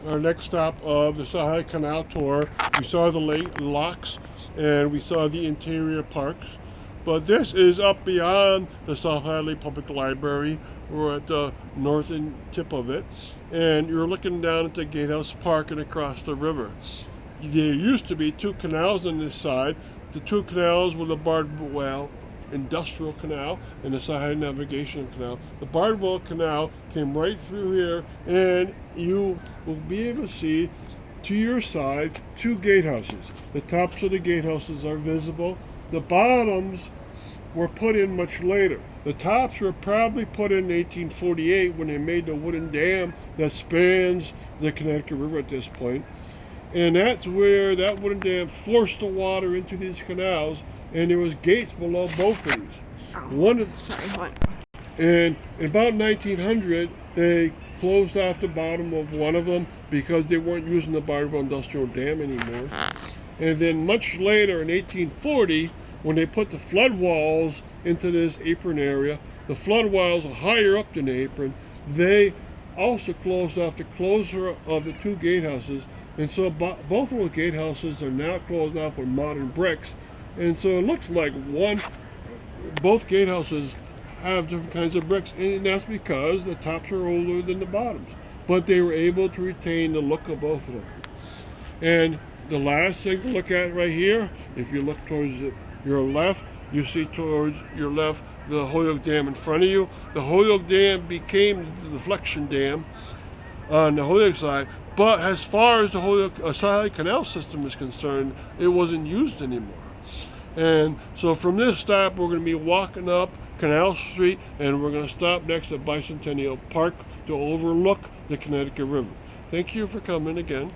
Our next stop of the Hadley Canal tour. We saw the locks and we saw the interior parks. But this is up beyond the South Hadley Public Library. We're at the northern tip of it. And you're looking down at the Gatehouse Park and across the river. There used to be two canals on this side. The two canals were the Bardwell Industrial Canal and the South Hadley Navigational Canal. The Bardwell Canal came right through here, and you will be able to see to your side two gatehouses. The tops of the gatehouses are visible. The bottoms were put in much later. The tops were probably put in 1848 when they made the wooden dam that spans the Connecticut River at this point. And that's where that wooden dam forced the water into these canals, and there was gates below both of these. And in about 1900, they closed off the bottom of one of them because they weren't using the Bardwell Industrial Dam anymore. And then much later, in 1840, when they put the flood walls into this apron area, the flood walls are higher up than the apron. They also closed off the closure of the two gatehouses, and so both of those gatehouses are now closed off with modern bricks. And so it looks like both gatehouses have different kinds of bricks, and that's because the tops are older than the bottoms. But they were able to retain the look of both of them. And the last thing to look at right here, if you look towards your left, you see towards your left the Holyoke Dam in front of you. The Holyoke Dam became the deflection dam on the Holyoke side, but as far as the Holyoke Hadley Canal system is concerned, it wasn't used anymore. And so from this stop, we're going to be walking up Canal Street, and we're going to stop next at Bicentennial Park to overlook the Connecticut River. Thank you for coming again.